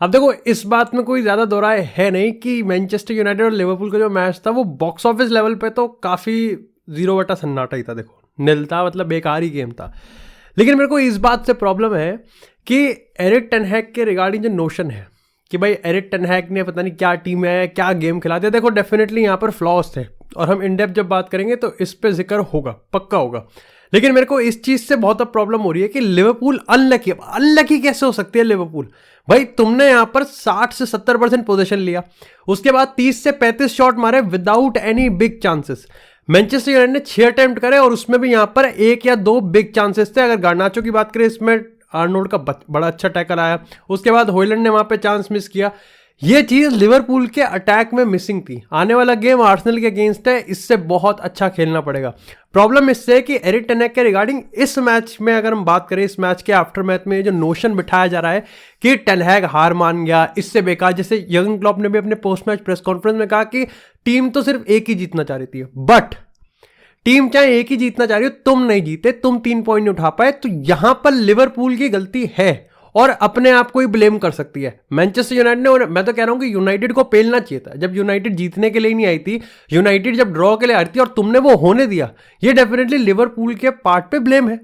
अब देखो, इस बात में कोई ज़्यादा दो राय है नहीं कि मैनचेस्टर यूनाइटेड और लिवरपूल का जो मैच था वो बॉक्स ऑफिस लेवल पे तो काफ़ी 0 बटा सन्नाटा ही था। देखो, नील था, मतलब बेकार ही गेम था। लेकिन मेरे को इस बात से प्रॉब्लम है कि एरिक टेन हैग के रिगार्डिंग जो नोशन है कि भाई एरिक टेन हैग ने पता नहीं क्या टीम है, क्या गेम खिला दिया। देखो, डेफिनेटली यहाँ पर फ्लॉज थे और हम इन डेप्थ जब बात करेंगे तो इस पे जिक्र होगा, पक्का होगा। लेकिन मेरे को इस चीज़ से बहुत अब प्रॉब्लम हो रही है कि लिवरपूल अनलकी। अनलकी कैसे हो सकती है लिवरपूल? भाई तुमने यहाँ पर 60 से 70% पोजीशन लिया, उसके बाद 30 से 35 शॉट मारे without any big chances. Manchester United ने 6 अटेम्प्ट करे और उसमें भी यहाँ पर 1 या 2 बिग चांसेस थे। अगर गार्नाचो की बात करें, इसमें आर्नोल्ड का बड़ा अच्छा टैकल आया, उसके बाद हॉयलैंड ने वहां पे चांस मिस किया। ये चीज लिवरपूल के अटैक में मिसिंग थी। आने वाला गेम आर्सेनल के अगेंस्ट है, इससे बहुत अच्छा खेलना पड़ेगा। प्रॉब्लम इससे है कि एरिक टेन हैग के रिगार्डिंग इस मैच में अगर हम बात करें, इस मैच के आफ्टर मैच में जो नोशन बिठाया जा रहा है कि टेन हैग हार मान गया, इससे बेकार। जैसे यर्गन क्लॉप ने भी अपने पोस्ट मैच प्रेस कॉन्फ्रेंस में कहा कि टीम तो सिर्फ एक ही जीतना चाह रही थी, बट टीम चाहे एक ही जीतना चाह रही हो, तुम नहीं जीते, तुम 3 पॉइंट नहीं उठा पाए। तो यहां पर लिवरपूल की गलती है और अपने आप को ही ब्लेम कर सकती है मैनचेस्टर यूनाइटेड ने। और मैं तो कह रहा हूं कि यूनाइटेड को पेलना चाहिए था जब यूनाइटेड जीतने के लिए नहीं आई थी, यूनाइटेड जब ड्रॉ के लिए आई थी और तुमने वो होने दिया। ये डेफिनेटली लिवरपूल के पार्ट पे ब्लेम है,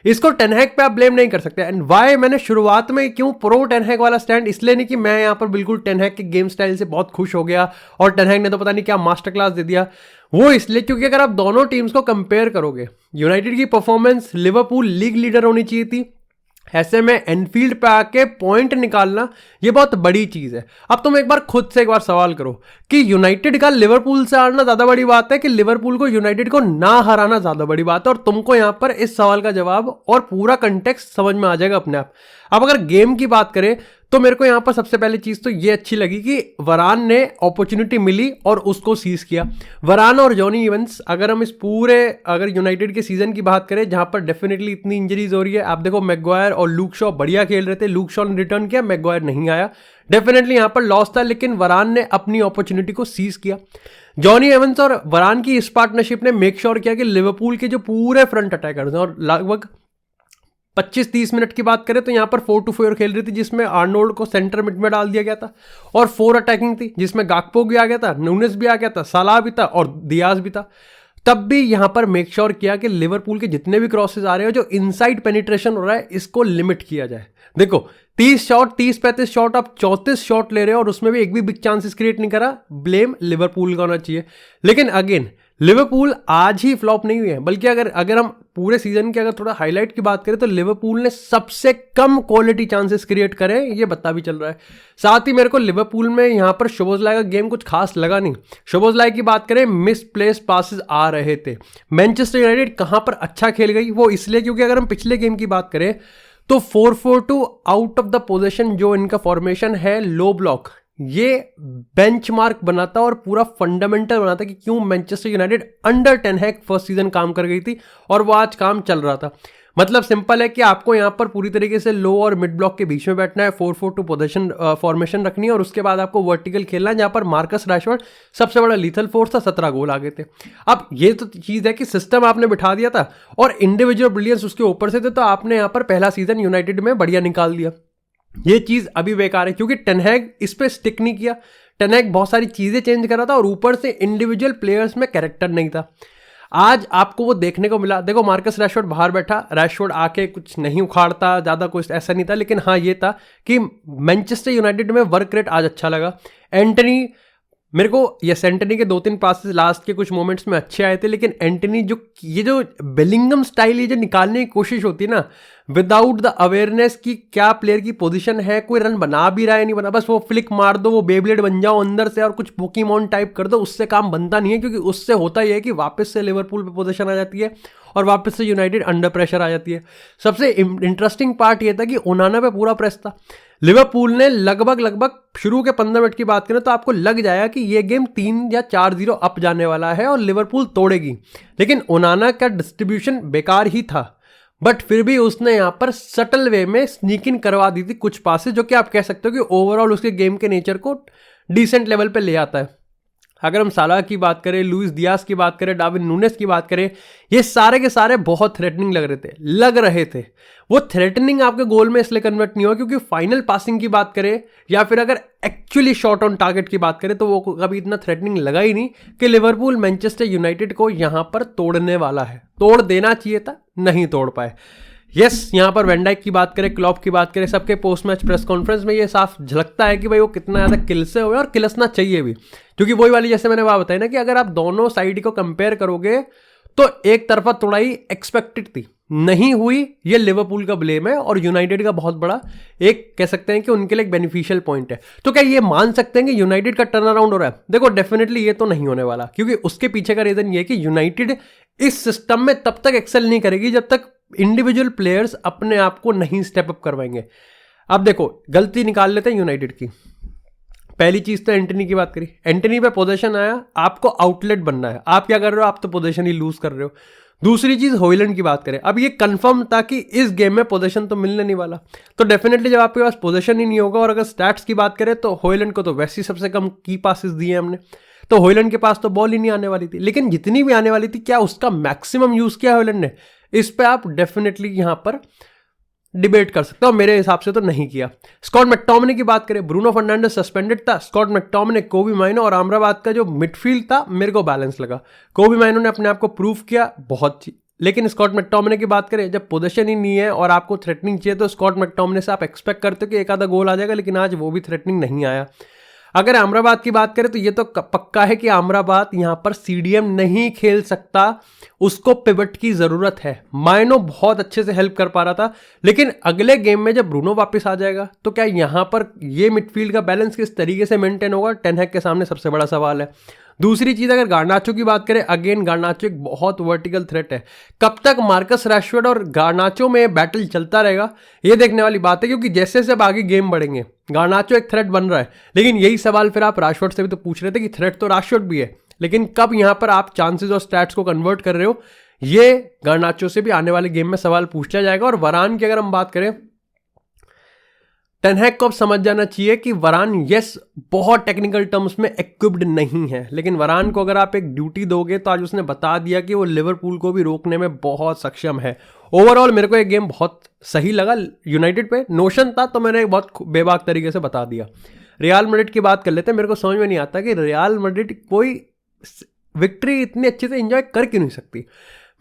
इसको टेन हैग पे आप ब्लेम नहीं कर सकते। एंड वाई मैंने शुरुआत में क्यों प्रो टेन हैग वाला स्टैंड, इसलिए नहीं कि मैं यहां पर बिल्कुल टेन हैग के गेम स्टाइल से बहुत खुश हो गया और टेन हैग ने तो पता नहीं क्या मास्टर क्लास दे दिया। वो इसलिए क्योंकि अगर आप दोनों टीम्स को कंपेयर करोगे, यूनाइटेड की परफॉर्मेंस, लिवरपूल लीग लीडर होनी चाहिए थी, ऐसे में एनफील्ड पे आके पॉइंट निकालना ये बहुत बड़ी चीज है। अब तुम एक बार खुद से एक बार सवाल करो कि यूनाइटेड का लिवरपूल से हारना ज्यादा बड़ी बात है कि लिवरपूल को यूनाइटेड को ना हराना ज्यादा बड़ी बात है? और तुमको यहां पर इस सवाल का जवाब और पूरा कंटेक्स्ट समझ में आ जाएगा अपने आप। अब अगर गेम की बात करें तो मेरे को यहां पर सबसे पहली चीज तो ये अच्छी लगी कि वरान ने अपॉर्चुनिटी मिली और उसको सीज किया। वरान और जॉनी इवेंट्स, अगर हम इस पूरे अगर यूनाइटेड के सीजन की बात करें जहां पर डेफिनेटली इतनी इंजरीज हो रही है, आप देखो मैगवायर और लूक शॉ बढ़िया खेल रहे थे, लूक शॉ ने रिटर्न किया, मैगवायर नहीं आया, डेफिनेटली यहां पर लॉस था। लेकिन वरान ने अपनी अपॉर्चुनिटी को सीज किया। जॉनी एवंस और वरान की इस पार्टनरशिप ने मेक श्योर किया कि लिवरपूल के जो पूरे फ्रंट अटैकर्स हैं, और लगभग 25-30 मिनट की बात करें तो यहां पर 4-2-4 खेल रही थी, जिसमें आर्नोल्ड को सेंटर मिड में डाल दिया गया था, और 4 अटैकिंग थी जिसमें गाकपो भी आ गया था, नूनेस भी आ गया था, सालाह भी था और दियाज भी था। तब भी यहां पर मेक श्योर किया कि लिवरपूल के जितने भी क्रॉसेस आ रहे हैं, जो इनसाइड पेनिट्रेशन हो रहा है, इसको लिमिट किया जाए। देखो 30 शॉट, 30-35 शॉट, आप 34 शॉट ले रहे हो और उसमें भी एक भी बिग चांसेस क्रिएट नहीं करा, ब्लेम लिवरपूल का होना चाहिए। लेकिन अगेन लिवरपूल आज ही फ्लॉप नहीं हुए हैं, बल्कि अगर हम पूरे सीजन के अगर थोड़ा हाईलाइट की बात करें तो लिवरपूल ने सबसे कम क्वालिटी चांसेस क्रिएट करे, ये बता भी चल रहा है। साथ ही मेरे को लिवरपूल में यहां पर शोबोज़लाई का गेम कुछ खास लगा नहीं। शोबोज़लाई की बात करें, मिस प्लेस पासेस आ रहे थे। मैनचेस्टर यूनाइटेड कहां पर अच्छा खेल गई वो इसलिए क्योंकि अगर हम पिछले गेम की बात करें तो 4-4-2 आउट ऑफ द पोजीशन जो इनका फॉर्मेशन है, लो ब्लॉक, ये बेंचमार्क बनाता और पूरा फंडामेंटल बनाता कि क्यों मैनचेस्टर यूनाइटेड अंडर टेन हैग फर्स्ट सीजन काम कर गई थी और वो आज काम चल रहा था। मतलब सिंपल है कि आपको यहां पर पूरी तरीके से लो और मिड ब्लॉक के बीच में बैठना है, 4-4-2 पोजीशन फॉर्मेशन रखनी है, और उसके बाद आपको वर्टिकल खेलना है, जहां पर मार्कस रैशफोर्ड सबसे बड़ा लीथल फोर्स था, 17 गोल आ गए थे। अब ये तो चीज है कि सिस्टम आपने बिठा दिया था और इंडिविजुअल ब्रिलियंस उसके ऊपर से थे, तो आपने यहां पर पहला सीजन यूनाइटेड में बढ़िया निकाल दिया। ये चीज अभी बेकार है क्योंकि टेन हैग इस पे स्टिक नहीं किया। टेन हैग बहुत सारी चीजें चेंज कर रहा था और ऊपर से इंडिविजुअल प्लेयर्स में कैरेक्टर नहीं था। आज आपको वो देखने को मिला। देखो मार्कस रैशफोर्ड बाहर बैठा, रैशफोर्ड आके कुछ नहीं उखाड़ता, ज्यादा कुछ ऐसा नहीं था, लेकिन हाँ ये था कि मैनचेस्टर यूनाइटेड में वर्क रेट आज अच्छा लगा। एंटनी, मेरे को यस एंटनी के 2-3 पासेस लास्ट के कुछ मोमेंट्स में अच्छे आए थे, लेकिन एंटनी जो बेलिंगम स्टाइल ये जो निकालने की कोशिश होती है ना, विदाउट द अवेयरनेस कि क्या प्लेयर की पोजीशन है, कोई रन बना भी रहा है नहीं बना, बस वो फ्लिक मार दो, वो बेब्लेड बन जाओ अंदर से और कुछ पोकेमॉन टाइप कर दो, उससे काम बनता नहीं है। क्योंकि उससे होता ही है कि वापस से लिवरपूल पे पोजीशन आ जाती है और वापस से यूनाइटेड अंडर प्रेशर आ जाती है। सबसे इंटरेस्टिंग पार्ट ये था कि ओनाना पे पूरा प्रेस था। लिवरपूल ने लगभग शुरू के 15 मिनट की बात करें तो आपको लग जाएगा कि ये गेम 3 या 4-0 अप जाने वाला है और लिवरपूल तोड़ेगी, लेकिन ओनाना का डिस्ट्रीब्यूशन बेकार ही था, बट फिर भी उसने यहां पर सटल वे में स्नीक इन करवा दी थी कुछ पासेस, जो कि आप कह सकते हो कि ओवरऑल उसके गेम के नेचर को डिसेंट लेवल पे ले आता है। अगर हम साला की बात करें, लुइस डियाज की बात करें, डार्विन नूनेस की बात करें, ये सारे के सारे बहुत थ्रेटनिंग लग रहे थे। वो थ्रेटनिंग आपके गोल में इसलिए कन्वर्ट नहीं हुआ क्योंकि फाइनल पासिंग की बात करें या फिर अगर एक्चुअली शॉट ऑन टारगेट की बात करें तो वो कभी इतना थ्रेटनिंग लगा ही नहीं कि लिवरपूल मैनचेस्टर यूनाइटेड को यहां पर तोड़ने वाला है। तोड़ देना चाहिए था, नहीं तोड़ पाए। यस, यहाँ पर वैन डाइक की बात करें, क्लॉप की बात करें, सबके पोस्ट मैच प्रेस कॉन्फ्रेंस में ये साफ झलकता है कि भाई वो कितना ज़्यादा किलसे हुए और किलसना चाहिए भी, क्योंकि वही वाली जैसे मैंने बात बताई ना कि अगर आप दोनों साइड को कंपेयर करोगे तो एक तरफा तोड़ाई एक्सपेक्टेड थी, नहीं हुई। ये लिवरपूल का ब्लेम है और यूनाइटेड का बहुत बड़ा एक कह सकते हैं कि उनके लिए एक बेनिफिशियल पॉइंट है। तो क्या ये मान सकते हैं कि यूनाइटेड का टर्न अराउंड हो रहा है? देखो, डेफिनेटली ये तो नहीं होने वाला, क्योंकि उसके पीछे का रीजन ये कि यूनाइटेड इस सिस्टम में तब तक एक्सेल नहीं करेगी जब तक इंडिविजुअल प्लेयर्स अपने आप को नहीं स्टेप अप करवाएंगे। अब देखो, गलती निकाल लेते हैं यूनाइटेड की। पहली चीज तो एंटनी की बात करी, एंटनी पे पोजीशन आया, आपको आउटलेट बनना है, आप क्या कर रहे हो? आप तो पोजीशन ही लूज कर रहे हो। दूसरी चीज हॉयलैंड की बात करें, अब ये कंफर्म था कि इस गेम में पोजीशन तो मिलने नहीं वाला, तो डेफिनेटली जब आपके पास पोजीशन ही नहीं होगा, और अगर स्टैट्स की बात करें तो हॉयलैंड को तो वैसे ही सबसे कम की पासेस दिए हमने, तो हॉयलैंड के पास तो बॉल ही नहीं आने वाली थी। लेकिन जितनी भी आने वाली थी, क्या उसका मैक्सिमम यूज किया हॉयलैंड ने? इस पे आप डेफिनेटली यहां पर डिबेट कर सकते हो, मेरे हिसाब से तो नहीं किया। स्कॉट मैकटोमिने की बात करें, ब्रूनो फर्नांडिस सस्पेंडेड था, स्कॉट मैकटोमिने, कोबी माइनो और अमराबाद का जो मिडफील्ड था मेरे को बैलेंस लगा। कोबी माइनो ने अपने आप को प्रूव किया बहुत, लेकिन स्कॉट मैकटोमिने की बात करें, जब पोजीशन ही नहीं है और आपको थ्रेटनिंग चाहिए तो स्कॉट मैकटोमिने से आप एक्सपेक्ट करते हो कि एक आधा गोल आ जाएगा, लेकिन आज वो भी थ्रेटनिंग नहीं आया। अगर अमराबाद की बात करें तो ये तो पक्का है कि अमराबाद यहां पर सीडीएम नहीं खेल सकता, उसको पिवट की जरूरत है। माइनो बहुत अच्छे से हेल्प कर पा रहा था, लेकिन अगले गेम में जब ब्रूनो वापस आ जाएगा तो क्या यहां पर ये मिडफील्ड का बैलेंस किस तरीके से मेंटेन होगा? टेन हैग के सामने सबसे बड़ा सवाल है। दूसरी चीज, अगर गार्नाचो की बात करें, अगेन गार्नाचो एक बहुत वर्टिकल थ्रेट है। कब तक मार्कस रैशफोर्ड और गार्नाचो में बैटल चलता रहेगा, ये देखने वाली बात है, क्योंकि जैसे जैसे आगे गेम बढ़ेंगे गार्नाचो एक थ्रेट बन रहा है। लेकिन यही सवाल फिर आप रैशफोर्ड से भी तो पूछ रहे थे कि थ्रेट तो रैशफोर्ड भी है, लेकिन कब यहां पर आप चांसेस और स्टैट्स को कन्वर्ट कर रहे हो, ये गार्नाचो से भी आने वाले गेम में सवाल पूछा जाएगा। और वरान की अगर हम बात करें, टेन हैग को अब समझ जाना चाहिए कि वरान यस बहुत टेक्निकल टर्म्स में इक्विप्ड नहीं है, लेकिन वरान को अगर आप एक ड्यूटी दोगे तो आज उसने बता दिया कि वो लिवरपूल को भी रोकने में बहुत सक्षम है। ओवरऑल मेरे को एक गेम बहुत सही लगा। यूनाइटेड पे नोशन था तो मैंने बहुत बेबाक तरीके से बता दिया। रियल मैड्रिड की बात कर लेते हैं। मेरे को समझ में नहीं आता कि रियल मैड्रिड कोई विक्ट्री इतनी अच्छे से एंजॉय कर क्यों नहीं सकती।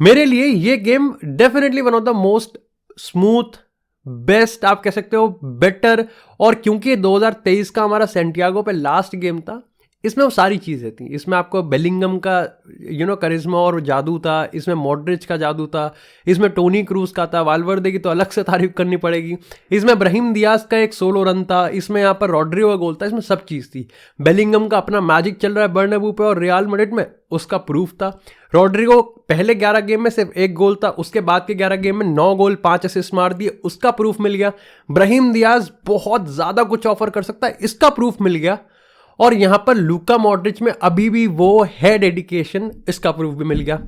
मेरे लिए ये game definitely one of the most smooth, best, आप कह सकते हो बेटर, और क्योंकि 2023 का हमारा सेंटियागो पे लास्ट गेम था, इसमें वो सारी चीज़ें थी। इसमें आपको बेलिंगम का करिश्मा और जादू था, इसमें मॉड्रिच का जादू था, इसमें टोनी क्रूज का था, वाल्वर्दे की तो अलग से तारीफ करनी पड़ेगी, इसमें ब्राहिम दियाज का एक सोलो रन था, इसमें यहाँ पर रॉड्रिगो का गोल था, इसमें सब चीज़ थी। बेलिंगम का अपना मैजिक चल रहा है बर्नबू पे और रियल मैड्रिड में, उसका प्रूफ था। रॉड्रिगो पहले 11 गेम में सिर्फ 1 गोल था, उसके बाद के 11 गेम में 9 गोल 5 असिस्ट मार दिए, उसका प्रूफ मिल गया। ब्राहिम दियाज बहुत ज़्यादा कुछ ऑफर कर सकता है, इसका प्रूफ मिल गया। और यहां पर लूका मॉड्रिच में अभी भी वो है डेडिकेशन, इसका प्रूफ भी मिल गया।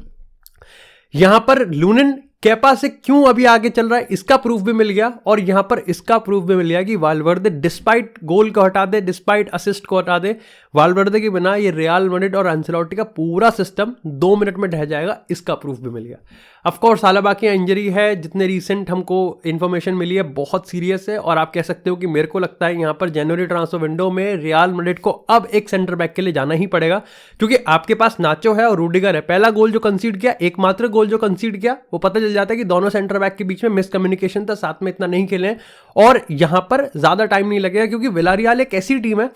यहां पर लूनिन केपा से क्यों अभी आगे चल रहा है, इसका प्रूफ भी मिल गया। और यहां पर इसका प्रूफ भी मिल गया कि वाल्वर्दे डिस्पाइट गोल को हटा दे, डिस्पाइट असिस्ट को हटा दे, वाल्वर्दे के बिना ये रियल मैड्रिड और एंसेलोटी का पूरा सिस्टम 2 मिनट में ढह जाएगा, इसका प्रूफ भी मिल गया। ऑफकोर्स सालाबा की इंजरी है, जितने रिसेंट हमको इन्फॉर्मेशन मिली है बहुत सीरियस है। और आप कह सकते हो कि मेरे को लगता है यहाँ पर जनवरी ट्रांसफर विंडो में रियल मैड्रिड को अब एक सेंटर बैक के लिए जाना ही पड़ेगा, क्योंकि आपके पास नाचो है और रूडिगर है। पहला गोल जो कंसीड किया, एकमात्र गोल जो कंसीड किया, वो पता चल जाता है कि दोनों सेंटर बैक के बीच में मिसकम्युनिकेशन था, साथ में इतना नहीं खेले। और यहां पर ज्यादा टाइम नहीं लगेगा, क्योंकि विलारियल एक ऐसी टीम है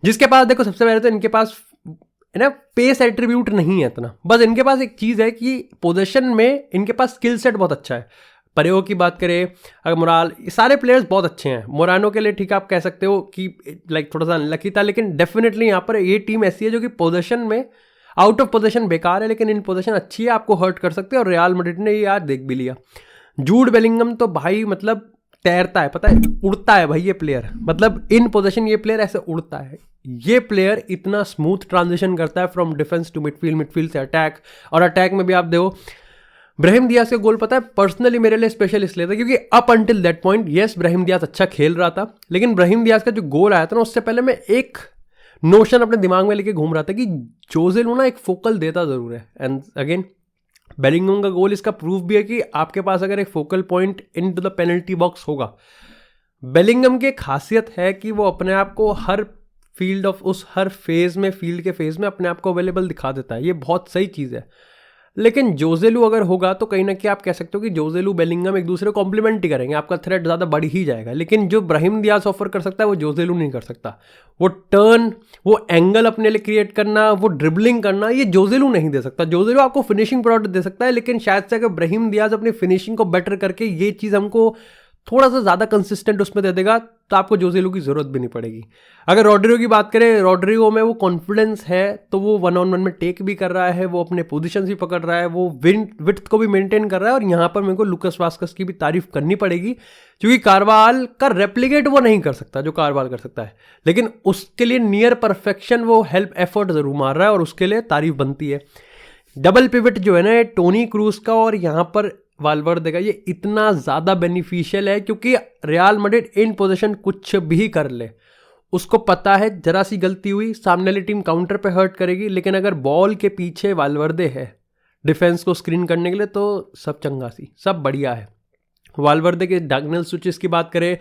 जिसके पास, देखो सबसे पहले तो इनके पास है ना पेस एट्रीब्यूट नहीं है इतना, बस इनके पास एक चीज है कि पोजीशन में इनके पास स्किल सेट बहुत अच्छा है। परेओ की बात करें, अगर मोराल, सारे प्लेयर्स बहुत अच्छे हैं। मोरानो के लिए ठीक आप कह सकते हो कि लाइक थोड़ा सा अनलकी था, लेकिन डेफिनेटली यहाँ पर ये टीम ऐसी है जो कि पोजीशन में आउट ऑफ पोजीशन बेकार है, लेकिन इन पोजीशन अच्छी है, आपको हर्ट कर सकते हैं। और रियल मैड्रिड ने ये आज देख भी लिया। जूड बेलिंगम तो भाई मतलब तैरता है, पता है, उड़ता है भाई ये प्लेयर, मतलब इन पोजीशन ये प्लेयर ऐसे उड़ता है। ये प्लेयर इतना स्मूथ ट्रांजिशन करता है from defence to midfield, midfield से अटैक, और अटैक में भी आप देखो ब्राहिम दियाज का गोल, पता है पर्सनली मेरे लिए स्पेशल इसलिए था क्योंकि up until that point yes Brahim Diaz अच्छा खेल रहा था, लेकिन ब्राहिम दियाज का जो गोल आया था ना, उससे पहले मैं एक नोशन अपने दिमाग में लेके घूम रहा था कि जोसे लू ना एक फोकल देता ज़रूर है। एंड अगेन बेलिंगम का गोल इसका प्रूफ भी है कि आपके पास अगर एक focal point in to the penalty box होगा। बेलिंगम की खासियत है कि वो अपने आप को हर हर फेज में, फील्ड के फेज में अपने आप को अवेलेबल दिखा देता है। ये बहुत सही चीज़ है। लेकिन जोसे लू अगर होगा तो कहीं ना कहीं आप कह सकते हो कि जोसे लू बेलिंगम एक दूसरे को कॉम्प्लीमेंट ही करेंगे, आपका थ्रेट ज़्यादा बढ़ ही जाएगा। लेकिन जो ब्राहिम दियाज ऑफर कर सकता है वो जोसे लू नहीं कर सकता। वो टर्न, वो एंगल अपने लिए क्रिएट करना, वो ड्रिबलिंग करना, ये जोसे लू नहीं दे सकता। जोसे लू आपको फिनिशिंग प्रोडक्ट दे सकता है, लेकिन शायद से अगर ब्राहिम दियाज अपनी फिनिशिंग को बेटर करके ये चीज़ हमको थोड़ा सा ज़्यादा कंसिस्टेंट उसमें दे देगा तो आपको जोसे लू की ज़रूरत भी नहीं पड़ेगी। अगर रॉड्रिगो की बात करें, रॉड्रिगो में वो कॉन्फिडेंस है तो वो 1-on-1 में टेक भी कर रहा है, वो अपने पोजीशन भी पकड़ रहा है, वो विड्थ को भी मेंटेन कर रहा है। और यहाँ पर मेरे को लुकास वास्केस की भी तारीफ करनी पड़ेगी, क्योंकि कारवाल का रेप्लिकेट वो नहीं कर सकता जो कारवाल कर सकता है, लेकिन उसके लिए नियर परफेक्शन वो हेल्प एफर्ट जरूर मार रहा है और उसके लिए तारीफ बनती है। डबल पिवट जो है ना टोनी क्रूज का और यहाँ पर वाल्वर्दे का, ये इतना ज़्यादा बेनिफिशियल है क्योंकि रियल मैड्रिड इन पोजीशन कुछ भी कर ले, उसको पता है जरा सी गलती हुई सामने वाली टीम काउंटर पे हर्ट करेगी, लेकिन अगर बॉल के पीछे वाल्वर्दे है डिफेंस को स्क्रीन करने के लिए तो सब चंगा सी, सब बढ़िया है। वाल्वर्दे के डायगोनल स्विचेस की बात करें,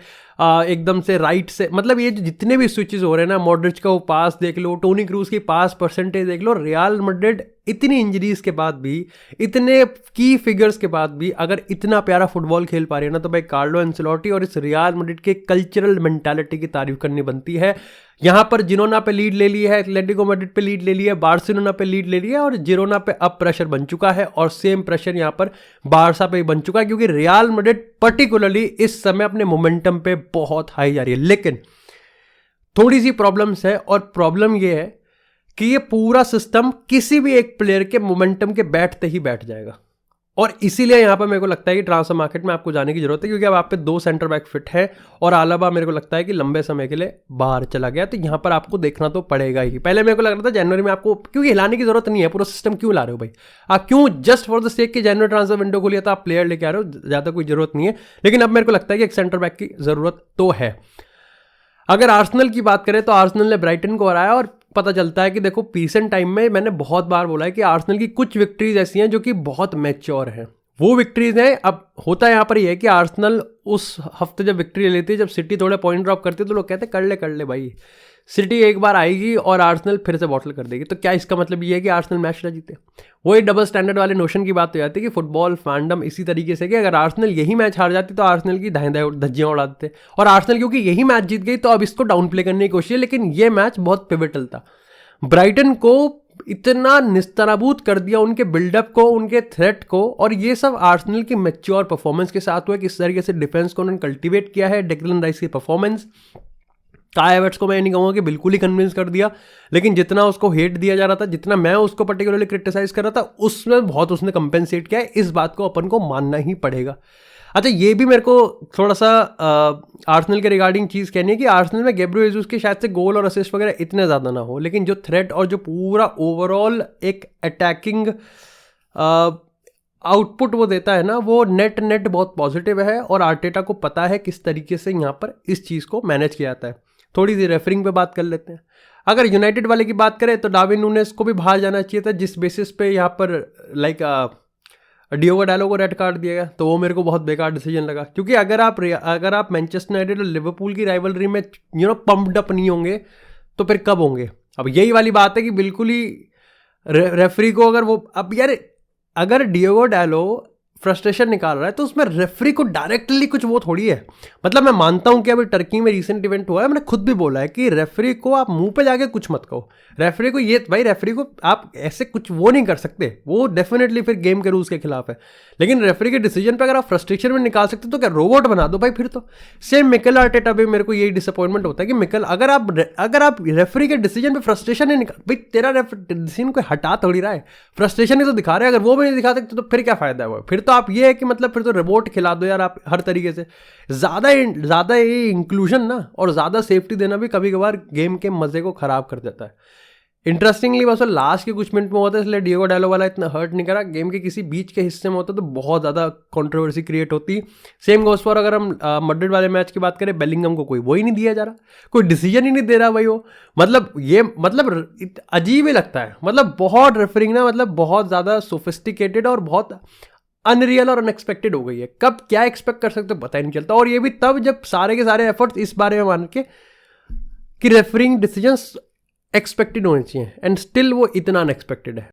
एकदम से राइट से, मतलब ये जितने भी स्विचेस हो रहे हैं ना, मॉड्रिच का वो पास देख लो, टोनी क्रूज की पास परसेंटेज देख लो, रियल मैड्रिड इतनी इंजरीज के बाद भी, इतने की फिगर्स के बाद भी अगर इतना प्यारा फुटबॉल खेल पा रही है ना, तो भाई कार्लो एंसेलोटी और इस रियल मैड्रिड के कल्चरल मेंटालिटी की तारीफ करनी बनती है। यहाँ पर जिरोना पे लीड ले ली है, एटलेटिको मैड्रिड पे लीड ले ली है, बार्सिलोना पे लीड ले ली है और जिरोना पे अब प्रेशर बन चुका है और सेम प्रेशर यहाँ पर बारसा पे बन चुका है, क्योंकि रियल मैड्रिड पर्टिकुलरली इस समय अपने मोमेंटम पे बहुत हाई जा रही है। लेकिन थोड़ी सी प्रॉब्लम्स है, और प्रॉब्लम ये है कि ये पूरा सिस्टम किसी भी एक प्लेयर के मोमेंटम के बैठते ही बैठ जाएगा, और इसीलिए यहाँ पर मेरे को लगता है कि ट्रांसफर मार्केट में आपको जाने की जरूरत है, क्योंकि अब आप पे 2 सेंटर बैक फिट है और आलाबा मेरे को लगता है कि लंबे समय के लिए बाहर चला गया, तो यहाँ पर आपको देखना तो पड़ेगा ही। पहले मेरे को लग रहा था जनवरी में आपको क्योंकि हिलाने की जरूरत नहीं है, पूरा सिस्टम क्यों ला रहे हो भाई आप, क्यों जस्ट फॉर द सेक कि जनवरी ट्रांसफर विंडो खोलिए तो आप प्लेयर लेके आ रहे हो, ज़्यादा कोई जरूरत नहीं है। लेकिन अब मेरे को लगता है कि एक सेंटर बैक की जरूरत तो है। अगर आर्सेनल की बात करें तो आर्सेनल ने ब्राइटन को हराया, और पता चलता है कि देखो रिसेंट टाइम में मैंने बहुत बार बोला है कि आर्सेनल की कुछ विक्ट्रीज ऐसी हैं जो कि बहुत मैच्योर हैं, वो विक्ट्रीज हैं। अब होता है यहाँ पर ये है कि आर्सेनल उस हफ्ते जब विक्ट्री लेती है, जब सिटी थोड़े पॉइंट ड्रॉप करती है, तो लोग कहते हैं कर ले भाई, सिटी एक बार आएगी और आर्सेनल फिर से बॉटल कर देगी। तो क्या इसका मतलब ये है कि आर्सेनल मैच ना जीते? वही डबल स्टैंडर्ड वाले नोशन की बात हो जाती है कि फुटबॉल फैंडम इसी तरीके से कि अगर आर्सेनल यही मैच हार जाती तो आर्सेनल की धज्जियां उड़ा देते, और आर्सेनल क्योंकि यही मैच जीत गई तो अब इसको डाउन प्ले करने की कोशिश है। लेकिन ये मैच बहुत पिवटल था, ब्राइटन को इतना निस्तराबूत कर दिया, उनके बिल्डअप को, उनके थ्रेट को, और ये सब आर्सेनल की मैच्योर परफॉर्मेंस के साथ हुआ। किस तरीके से डिफेंस को उन्होंने कल्टीवेट किया है, डेक्लन राइस की परफॉर्मेंस, काई हैवर्ट्ज को मैं नहीं कहूँगा कि बिल्कुल ही कन्विंस कर दिया, लेकिन जितना उसको हेट दिया जा रहा था, जितना मैं उसको पर्टिकुलरली क्रिटिसाइज कर रहा था, उसमें बहुत उसने कंपेंसेट किया है। इस बात को अपन को मानना ही पड़ेगा। अच्छा, ये भी मेरे को थोड़ा सा आर्सेनल के रिगार्डिंग चीज़ कहनी है कि आर्सेनल में गैब्रियल जेसस के शायद से गोल और असिस्ट वगैरह इतने ज़्यादा ना हो, लेकिन जो थ्रेट और जो पूरा ओवरऑल एक अटैकिंग आउटपुट वो देता है ना, वो नेट बहुत पॉजिटिव है, और आर्टेटा को पता है किस तरीके से यहाँ पर इस चीज़ को मैनेज किया जाता है। थोड़ी सी रेफरिंग पे बात कर लेते हैं। अगर यूनाइटेड वाले की बात करें तो डार्विन नूनेस को भी बाहर जाना चाहिए था, जिस बेसिस पे यहाँ पर लाइक डियोगो डालो को रेड कार्ड दिया गया, तो वो मेरे को बहुत बेकार डिसीजन लगा। क्योंकि अगर आप मैनचेस्टर यूनाइटेड और लिवरपूल की राइवलरी में पंप्ड अप नहीं होंगे तो फिर कब होंगे? अब यही वाली बात है कि बिल्कुल ही रेफरी को अगर वो, अब यार अगर डियोगो डालो फ्रस्ट्रेशन निकाल रहा है तो उसमें रेफरी को डायरेक्टली कुछ वो थोड़ी है। मतलब मैं मानता हूं कि अभी टर्की में रीसेंट इवेंट हुआ है, मैंने खुद भी बोला है कि रेफरी को आप मुंह पे जाके कुछ मत कहो। रेफरी को ये भाई, रेफरी को आप ऐसे कुछ वो नहीं कर सकते, वो डेफिनेटली फिर गेम के रूल्स के खिलाफ है। लेकिन रेफरी के डिसीजन पे अगर आप फ्रस्ट्रेशन में निकाल सकते तो क्या रोबोट बना दो भाई फिर तो। सेम मिकेल आर्टेटा भी, मेरे को यही डिसअपॉइंटमेंट होता है कि मिकेल, अगर आप रेफरी के डिसीजन पे फ्रस्ट्रेशन नहीं निकाल, भाई तेरा डिसीजन कोई हटा थोड़ी रहा है, फ्रस्ट्रेशन ही तो दिखा रहे हैं। अगर वो भी नहीं दिखा सकते तो फिर क्या फायदा है? फिर तो आप ये है कि मतलब फिर तो रिमोट खिला दो यार आप हर तरीके से। ज़्यादा ये इंक्लूजन ना और ज़्यादा सेफ्टी देना भी कभी कभार गेम के मज़े को ख़राब कर देता है। इंटरेस्टिंगली बस लास्ट के कुछ मिनट में होता है, इसलिए डिएगो डायलो वाला इतना हर्ट नहीं करा। गेम के किसी बीच के हिस्से में होता तो बहुत ज़्यादा कंट्रोवर्सी क्रिएट होती। सेम गोस फॉर अगर हम मैड्रिड वाले मैच की बात करें, बेलिंगम को कोई वो ही नहीं दिया जा रहा, कोई डिसीजन ही नहीं दे रहा भाई वो। मतलब ये मतलब अजीब ही लगता है। मतलब बहुत रेफरिंग ना, मतलब बहुत ज़्यादा सोफिस्टिकेटेड और बहुत अनरियल और अनएक्सपेक्टेड हो गई है। कब क्या एक्सपेक्ट कर सकते हो पता ही नहीं चलता। और ये भी तब जब सारे के सारे एफर्ट्स इस बारे में मान के कि रेफरिंग डिसीजंस एक्सपेक्टेड होने चाहिए, एंड स्टिल वो इतना अनएक्सपेक्टेड है।